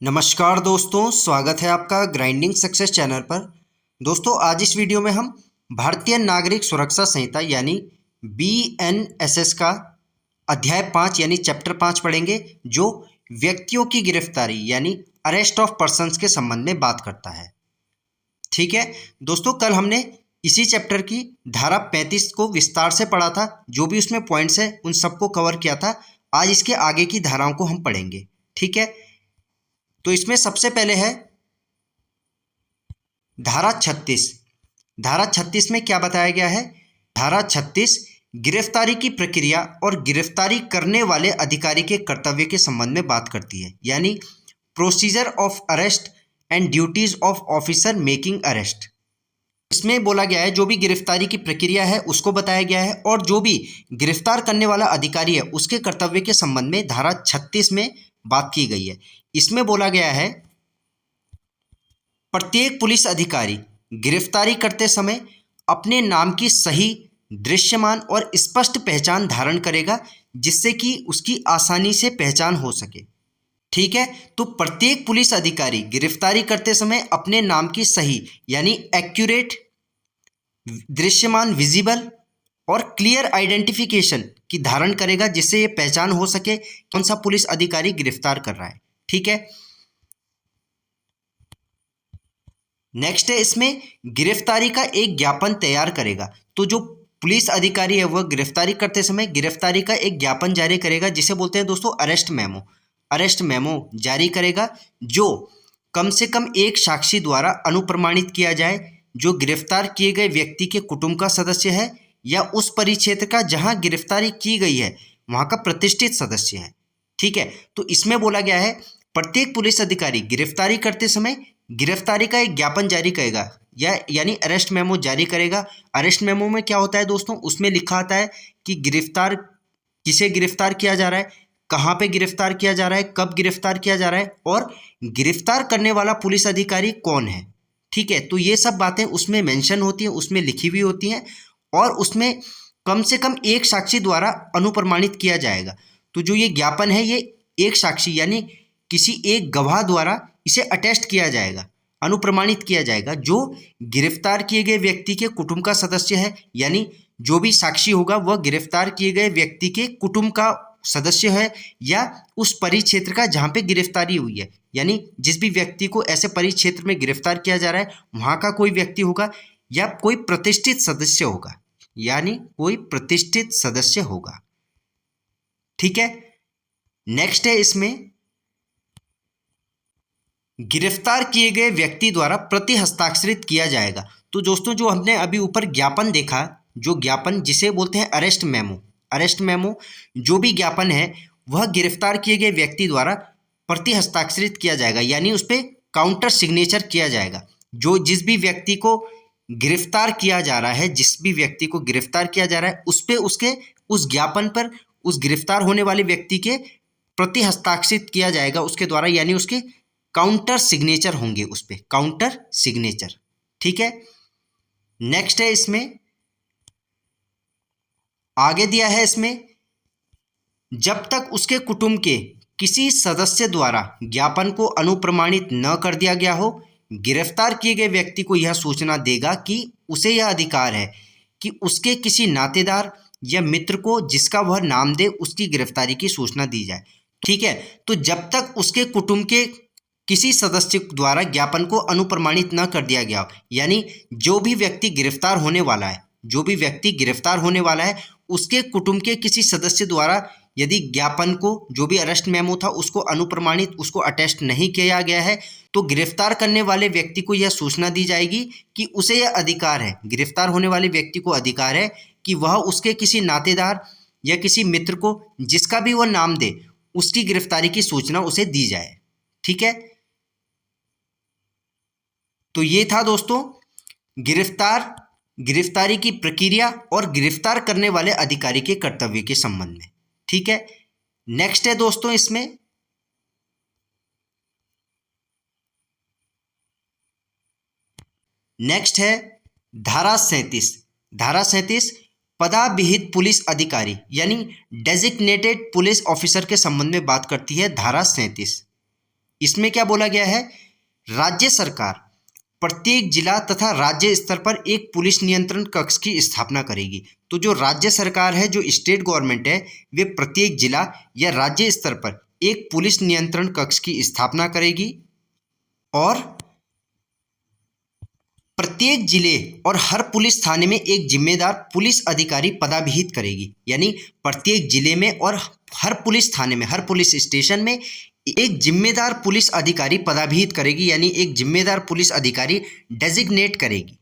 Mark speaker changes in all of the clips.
Speaker 1: नमस्कार दोस्तों, स्वागत है आपका ग्राइंडिंग सक्सेस चैनल पर। दोस्तों, आज इस वीडियो में हम भारतीय नागरिक सुरक्षा संहिता यानी BNSS का अध्याय 5 यानी चैप्टर 5 पढ़ेंगे, जो व्यक्तियों की गिरफ्तारी यानी अरेस्ट ऑफ पर्सन्स के संबंध में बात करता है। ठीक है दोस्तों, कल हमने इसी चैप्टर की धारा 35 को विस्तार से पढ़ा था। जो भी उसमें पॉइंट्स है उन सबको कवर किया था। आज इसके आगे की धाराओं को हम पढ़ेंगे। ठीक है, तो इसमें सबसे पहले है धारा 36। धारा 36 में क्या बताया गया है? धारा 36 गिरफ्तारी की प्रक्रिया और गिरफ्तारी करने वाले अधिकारी के कर्तव्य के संबंध में बात करती है, यानी procedure of arrest and duties of officer making arrest. इसमें बोला गया है जो भी गिरफ्तारी की प्रक्रिया है उसको बताया गया है, और जो भी गिरफ्तार करने वाला अधिकारी है उसके कर्तव्य के संबंध में धारा 36 में बात की गई है। इसमें बोला गया है प्रत्येक पुलिस अधिकारी गिरफ्तारी करते समय अपने नाम की सही, दृश्यमान और स्पष्ट पहचान धारण करेगा, जिससे कि उसकी आसानी से पहचान हो सके। ठीक है, तो प्रत्येक पुलिस अधिकारी गिरफ्तारी करते समय अपने नाम की सही यानी एक्यूरेट, दृश्यमान, विजिबल और क्लियर आइडेंटिफिकेशन की धारण करेगा, जिससे ये पहचान हो सके कौन सा पुलिस अधिकारी गिरफ्तार कर रहा है। ठीक है, नेक्स्ट है इसमें गिरफ्तारी का एक ज्ञापन तैयार करेगा। तो जो पुलिस अधिकारी है वह गिरफ्तारी करते समय गिरफ्तारी का एक ज्ञापन जारी करेगा, जिसे बोलते हैं दोस्तों अरेस्ट मेमो। अरेस्ट मेमो जारी करेगा जो कम से कम एक साक्षी द्वारा अनुप्रमाणित किया जाए, जो गिरफ्तार किए गए व्यक्ति के कुटुंब का सदस्य है या उस परिक्षेत्र का जहां गिरफ्तारी की गई है वहां का प्रतिष्ठित सदस्य है। ठीक है, तो इसमें बोला गया है प्रत्येक पुलिस अधिकारी गिरफ्तारी करते समय गिरफ्तारी का एक ज्ञापन जारी करेगा यानी अरेस्ट मेमो जारी करेगा। अरेस्ट मेमो में क्या होता है दोस्तों? उसमें लिखा आता है कि किसे गिरफ्तार किया जा रहा है, कहाँ पे गिरफ्तार किया जा रहा है, कब गिरफ्तार किया जा रहा है और गिरफ्तार करने वाला पुलिस अधिकारी कौन है। ठीक है, तो ये सब बातें उसमें मेंशन होती हैं, उसमें लिखी हुई होती हैं, और उसमें कम से कम एक साक्षी द्वारा अनुप्रमाणित किया जाएगा। तो जो ये ज्ञापन है ये एक साक्षी यानी किसी एक गवाह द्वारा इसे अटेस्ट किया जाएगा, अनुप्रमाणित किया जाएगा, जो गिरफ्तार किए गए व्यक्ति के कुटुंब का सदस्य है। यानी जो भी साक्षी होगा वह गिरफ्तार किए गए व्यक्ति के कुटुंब का सदस्य है या उस परिक्षेत्र का जहाँ पे गिरफ्तारी हुई है, यानी जिस भी व्यक्ति को ऐसे परिक्षेत्र में गिरफ्तार किया जा रहा है वहाँ का कोई व्यक्ति होगा या कोई प्रतिष्ठित सदस्य होगा, यानी कोई प्रतिष्ठित सदस्य होगा। ठीक है, नेक्स्ट है इसमें गिरफ्तार किए गए व्यक्ति द्वारा प्रति हस्ताक्षरित किया जाएगा। तो दोस्तों, जो हमने अभी ऊपर ज्ञापन देखा, जो ज्ञापन जिसे बोलते हैं अरेस्ट मेमो, अरेस्ट मेमो जो भी ज्ञापन है वह गिरफ्तार किए गए व्यक्ति द्वारा प्रति हस्ताक्षरित किया जाएगा, यानी उस पर काउंटर सिग्नेचर किया जाएगा। जो जिस भी व्यक्ति को गिरफ्तार किया जा रहा है, जिस भी व्यक्ति को गिरफ्तार किया जा रहा है उस पर उसके उस ज्ञापन पर उस गिरफ्तार होने वाले व्यक्ति के प्रति हस्ताक्षरित किया जाएगा उसके द्वारा, यानी उसके काउंटर सिग्नेचर होंगे उस पर, काउंटर सिग्नेचर। ठीक है, नेक्स्ट है इसमें आगे दिया है इसमें जब तक उसके कुटुंब के किसी सदस्य द्वारा ज्ञापन को अनुप्रमाणित न कर दिया गया हो, गिरफ्तार किए गए व्यक्ति को यह सूचना देगा कि उसे यह अधिकार है कि उसके किसी नातेदार या मित्र को जिसका वह नाम दे उसकी गिरफ्तारी की सूचना दी जाए। ठीक है, तो जब तक उसके कुटुंब के किसी सदस्य द्वारा ज्ञापन को अनुप्रमाणित न कर दिया गया हो, यानी जो भी व्यक्ति गिरफ्तार होने वाला है, जो भी व्यक्ति गिरफ्तार होने वाला है उसके कुटुंब के किसी सदस्य द्वारा यदि ज्ञापन को, जो भी अरेस्ट मेमो था उसको अनुप्रमाणित, उसको अटेस्ट नहीं किया गया है, तो गिरफ्तार करने वाले व्यक्ति को यह सूचना दी जाएगी कि उसे यह अधिकार है, गिरफ्तार होने वाले व्यक्ति को अधिकार है कि वह उसके किसी नातेदार या किसी मित्र को जिसका भी वह नाम दे उसकी गिरफ्तारी की सूचना उसे दी जाए। ठीक है, तो ये था दोस्तों गिरफ्तारी की प्रक्रिया और गिरफ्तार करने वाले अधिकारी के कर्तव्य के संबंध में। ठीक है, नेक्स्ट है दोस्तों इसमें नेक्स्ट है धारा 37। धारा 37 पदाविहित पुलिस अधिकारी यानी डेजिग्नेटेड पुलिस ऑफिसर के संबंध में बात करती है। धारा 37 इसमें क्या बोला गया है, राज्य सरकार प्रत्येक जिला तथा राज्य स्तर पर एक पुलिस नियंत्रण कक्ष की स्थापना करेगी। तो जो राज्य सरकार है, जो स्टेट गवर्नमेंट है, वे प्रत्येक जिला या राज्य स्तर पर एक पुलिस नियंत्रण कक्ष की स्थापना करेगी और प्रत्येक जिले और हर पुलिस थाने में एक जिम्मेदार पुलिस अधिकारी पदाभिहित करेगी। यानी प्रत्येक जिले में और हर पुलिस थाने में, हर पुलिस स्टेशन में एक जिम्मेदार पुलिस अधिकारी पदाभिहित करेगी, यानी एक जिम्मेदार पुलिस अधिकारी डेजिग्नेट करेगी।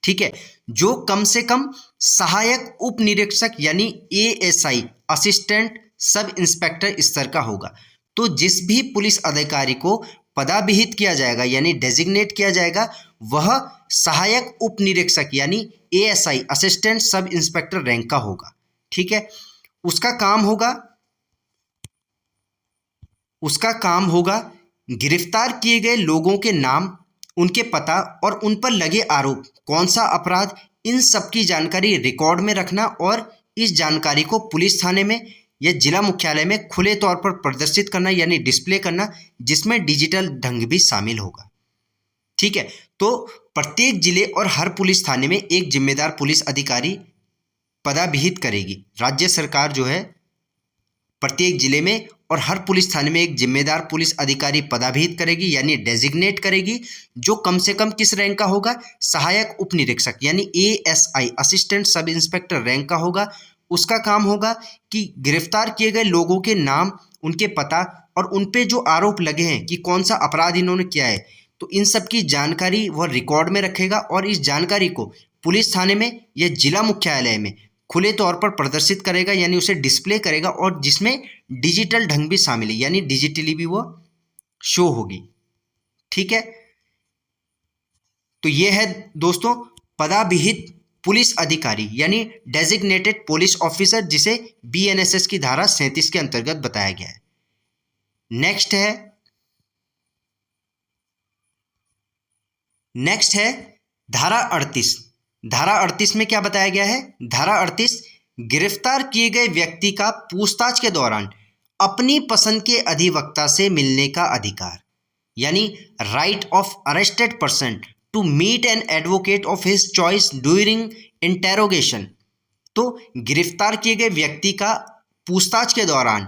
Speaker 1: ठीक है, जो कम से कम सहायक उप निरीक्षक यानी एएसआई, असिस्टेंट सब इंस्पेक्टर स्तर का होगा। तो जिस भी पुलिस अधिकारी को पदाभिहित किया जाएगा यानी डेजिग्नेट किया जाएगा, वह सहायक उप निरीक्षक यानी ASI, assistant sub inspector rank का होगा। ठीक है, उसका काम होगा गिरफ्तार किए गए लोगों के नाम, उनके पता और उन पर लगे आरोप, कौन सा अपराध, इन सब की जानकारी रिकॉर्ड में रखना और इस जानकारी को पुलिस थाने में या जिला मुख्यालय में खुले तौर पर प्रदर्शित करना यानी डिस्प्ले करना, जिसमें डिजिटल ढंग भी शामिल होगा। ठीक है, तो प्रत्येक जिले और हर पुलिस थाने में एक जिम्मेदार पुलिस अधिकारी पदाभिहित करेगी। राज्य सरकार जो है प्रत्येक जिले में और हर पुलिस थाने में एक जिम्मेदार पुलिस अधिकारी पदाभिहित करेगी यानी डेजिग्नेट करेगी, जो कम से कम किस रैंक का होगा, सहायक उप निरीक्षक यानी ASI, assistant sub inspector rank का होगा। उसका काम होगा कि गिरफ्तार किए गए लोगों के नाम, उनके पता और उन पे जो आरोप लगे हैं कि कौन सा अपराध इन्होंने किया है, तो इन सब की जानकारी वह रिकॉर्ड में रखेगा और इस जानकारी को पुलिस थाने में या जिला मुख्यालय में खुले तौर पर प्रदर्शित करेगा यानी उसे डिस्प्ले करेगा, और जिसमें डिजिटल ढंग भी शामिल है यानी डिजिटली भी वो शो होगी। ठीक है, तो ये है दोस्तों पदाभिहित पुलिस अधिकारी यानी डेजिग्नेटेड पुलिस ऑफिसर, जिसे बीएनएसएस की धारा 37 के अंतर्गत बताया गया है। नेक्स्ट है धारा 38। धारा 38 में क्या बताया गया है, धारा 38 गिरफ्तार किए गए व्यक्ति का पूछताछ के दौरान अपनी पसंद के अधिवक्ता से मिलने का अधिकार, यानी right of arrested person to meet an advocate of his choice during interrogation. तो गिरफ्तार किए गए व्यक्ति का पूछताछ के दौरान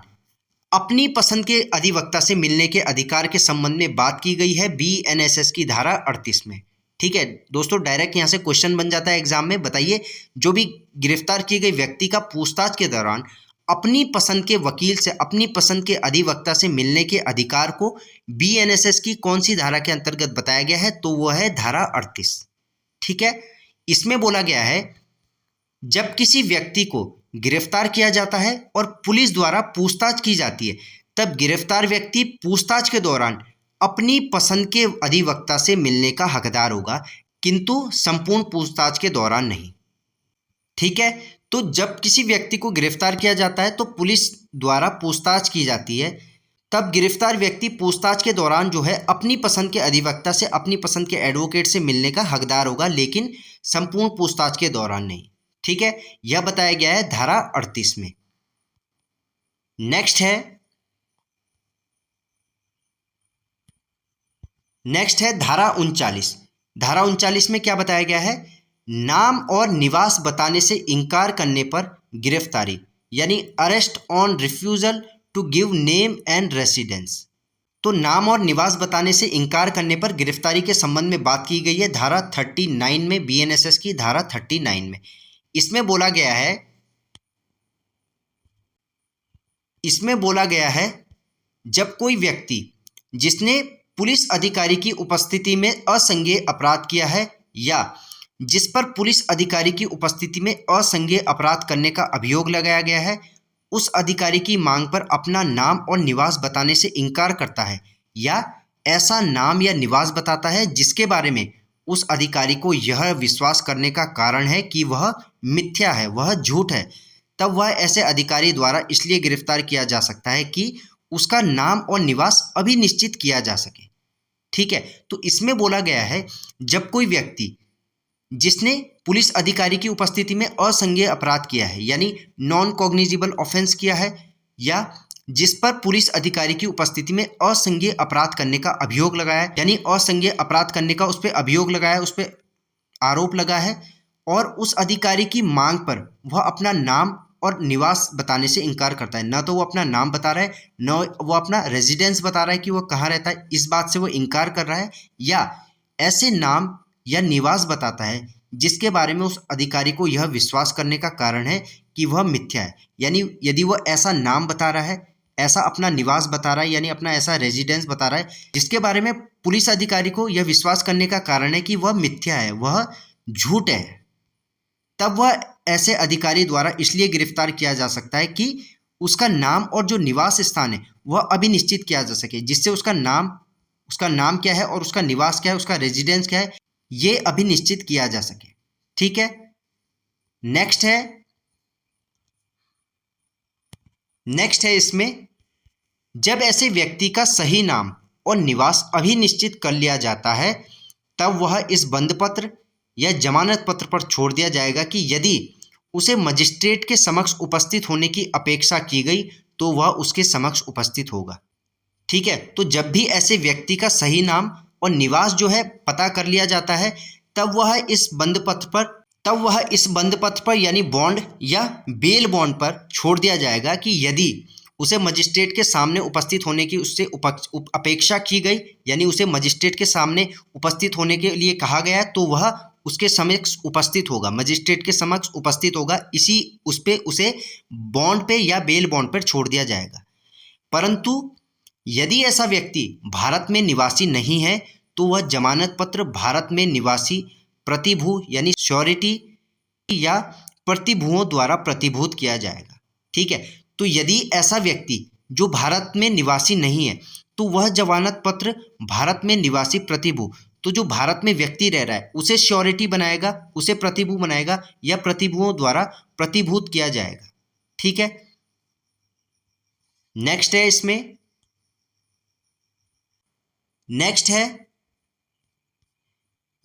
Speaker 1: अपनी पसंद के अधिवक्ता से मिलने के अधिकार के संबंध में बात की गई है बीएनएसएस की धारा 38 में। ठीक है दोस्तों, डायरेक्ट यहाँ से क्वेश्चन बन जाता है एग्जाम में। बताइए, जो भी गिरफ्तार किए गए व्यक्ति का पूछताछ के दौरान अपनी पसंद के वकील से, अपनी पसंद के अधिवक्ता से मिलने के अधिकार को बीएनएसएस की कौन सी धारा के अंतर्गत बताया गया है, तो वह है धारा 38। ठीक है, इसमें बोला गया है जब किसी व्यक्ति को गिरफ्तार किया जाता है और पुलिस द्वारा पूछताछ की जाती है, तब गिरफ्तार व्यक्ति पूछताछ के दौरान अपनी पसंद के अधिवक्ता से मिलने का हकदार होगा, किंतु संपूर्ण पूछताछ के दौरान नहीं। ठीक है, तो जब किसी व्यक्ति को गिरफ्तार किया जाता है तो पुलिस द्वारा पूछताछ की जाती है, तब गिरफ्तार व्यक्ति पूछताछ के दौरान जो है अपनी पसंद के अधिवक्ता से, अपनी पसंद के एडवोकेट से मिलने का हकदार होगा, लेकिन संपूर्ण पूछताछ के दौरान नहीं। ठीक है, यह बताया गया है धारा 38 में। नेक्स्ट है धारा 39। धारा 39 में क्या बताया गया है, नाम और निवास बताने से इनकार करने पर गिरफ्तारी, यानी arrest on refusal to give name and residence. तो नाम और निवास बताने से इनकार करने पर गिरफ्तारी के संबंध में बात की गई है धारा 39 में, बीएनएसएस की धारा 39 में। इसमें बोला गया है जब कोई व्यक्ति जिसने पुलिस अधिकारी की उपस्थिति में असंज्ञेय अपराध किया है या जिस पर पुलिस अधिकारी की उपस्थिति में असंज्ञेय अपराध करने का अभियोग लगाया गया है, उस अधिकारी की मांग पर अपना नाम और निवास बताने से इनकार करता है या ऐसा नाम या निवास बताता है जिसके बारे में उस अधिकारी को यह विश्वास करने का कारण है कि वह मिथ्या है, वह झूठ है, तब वह ऐसे अधिकारी द्वारा इसलिए गिरफ्तार किया जा सकता है कि उसका नाम और निवास अभी निश्चित किया जा सके। ठीक है, तो इसमें बोला गया है जब कोई व्यक्ति जिसने पुलिस अधिकारी की उपस्थिति में असंज्ञेय अपराध किया है, यानी नॉन कॉग्निजिबल ऑफेंस किया है, या जिस पर पुलिस अधिकारी की उपस्थिति में असंज्ञेय अपराध करने का अभियोग लगाया है, यानी असंज्ञेय अपराध करने का उस पर अभियोग लगाया, उस पर आरोप लगा है, और उस अधिकारी की मांग पर वह अपना नाम और निवास बताने से इनकार करता है। न तो वो अपना नाम बता रहा है, न वो अपना रेजिडेंस बता रहा है कि वो कहाँ रहता है, इस बात से वो इनकार कर रहा है, या ऐसे नाम या निवास बताता है जिसके बारे में उस अधिकारी को यह विश्वास करने का कारण है कि वह मिथ्या है। यानी यदि वह ऐसा नाम बता रहा है, ऐसा अपना निवास बता रहा है, यानी अपना ऐसा रेजिडेंस बता रहा है जिसके बारे में पुलिस अधिकारी को यह विश्वास करने का कारण है कि वह मिथ्या है, वह झूठ है, तब वह ऐसे अधिकारी द्वारा इसलिए गिरफ्तार किया जा सकता है कि उसका नाम और जो निवास स्थान है वह अभी निश्चित किया जा सके, जिससे उसका नाम क्या है और उसका निवास क्या है, उसका रेजिडेंस क्या है, ये अभी निश्चित किया जा सके। ठीक है, नेक्स्ट है इसमें, जब ऐसे व्यक्ति का सही नाम और निवास अभी निश्चित कर लिया जाता है तब वह इस बंद पत्र या जमानत पत्र पर छोड़ दिया जाएगा कि यदि उसे मजिस्ट्रेट के समक्ष उपस्थित होने की अपेक्षा की गई तो वह उसके समक्ष उपस्थित होगा। ठीक है, तो जब भी ऐसे व्यक्ति का सही नाम और निवास जो है पता कर लिया जाता है तब वह इस बंद पत्र पर यानी बॉन्ड या बेल बॉन्ड पर छोड़ दिया जाएगा कि यदि उसे मजिस्ट्रेट के सामने उपस्थित होने की उससे अपेक्षा की गई, यानी उसे मजिस्ट्रेट के सामने उपस्थित होने के लिए कहा गया है तो वह उसके समक्ष उपस्थित होगा, मजिस्ट्रेट के समक्ष उपस्थित होगा, उसे बॉन्ड पे या बेल बॉन्ड पर छोड़ दिया जाएगा। परंतु यदि ऐसा व्यक्ति भारत में निवासी नहीं है तो वह जमानत पत्र भारत में निवासी प्रतिभू यानी श्योरिटी या प्रतिभुओं द्वारा प्रतिभूत किया जाएगा। ठीक है, तो यदि ऐसा व्यक्ति जो भारत में निवासी नहीं है तो वह जमानत पत्र भारत में निवासी प्रतिभू, तो जो भारत में व्यक्ति रह रहा है उसे श्योरिटी बनाएगा, उसे प्रतिभू बनाएगा या प्रतिभुओं द्वारा प्रतिभूत किया जाएगा। ठीक है, नेक्स्ट है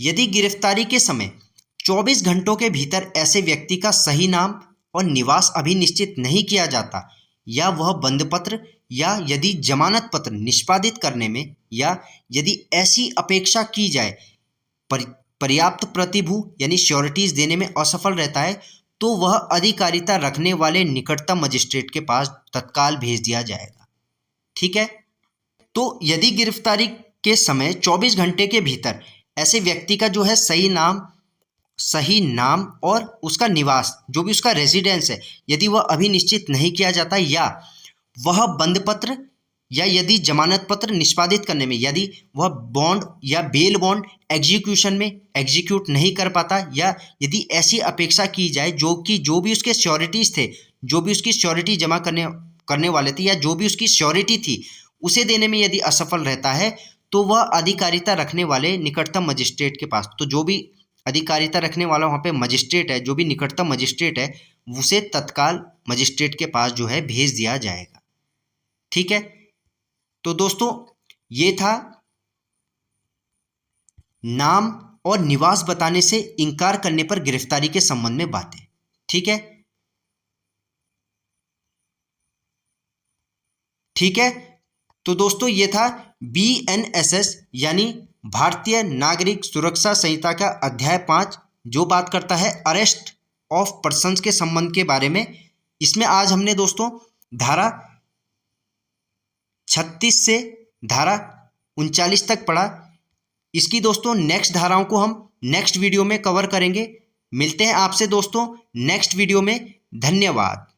Speaker 1: यदि गिरफ्तारी के समय 24 घंटों के भीतर ऐसे व्यक्ति का सही नाम और निवास अभी निश्चित नहीं किया जाता या वह बंद पत्र या यदि जमानत पत्र निष्पादित करने में या यदि ऐसी अपेक्षा की जाए पर्याप्त प्रतिभू यानी श्योरिटीज देने में असफल रहता है तो वह अधिकारिता रखने वाले निकटतम मजिस्ट्रेट के पास तत्काल भेज दिया जाएगा। ठीक है, तो यदि गिरफ्तारी के समय 24 घंटे के भीतर ऐसे व्यक्ति का जो है सही नाम और उसका निवास जो भी उसका रेजिडेंस है यदि वह अभी निश्चित नहीं किया जाता या वह बंद पत्र या यदि जमानत पत्र निष्पादित करने में यदि वह बॉन्ड या बेल बॉन्ड एग्जीक्यूशन में एग्जीक्यूट नहीं कर पाता या यदि ऐसी अपेक्षा की जाए जो भी उसके श्योरिटीज थे, जो भी उसकी श्योरिटी जमा करने वाले थे या जो भी उसकी श्योरिटी थी उसे देने में यदि असफल रहता है तो वह अधिकारिता रखने वाले निकटतम मजिस्ट्रेट के पास, तो जो भी अधिकारिता रखने वाला वहाँ पे मजिस्ट्रेट है, जो भी निकटतम मजिस्ट्रेट है उसे तत्काल मजिस्ट्रेट के पास जो है भेज दिया जाएगा। ठीक है, तो दोस्तों ये था नाम और निवास बताने से इनकार करने पर गिरफ्तारी के संबंध में बातें। ठीक है, तो दोस्तों ये था BNSS यानी भारतीय नागरिक सुरक्षा संहिता का अध्याय 5 जो बात करता है अरेस्ट ऑफ पर्सन्स के संबंध के बारे में। इसमें आज हमने दोस्तों धारा 36 से धारा 39 तक पढ़ा। इसकी दोस्तों नेक्स्ट धाराओं को हम नेक्स्ट वीडियो में कवर करेंगे। मिलते हैं आपसे दोस्तों नेक्स्ट वीडियो में। धन्यवाद।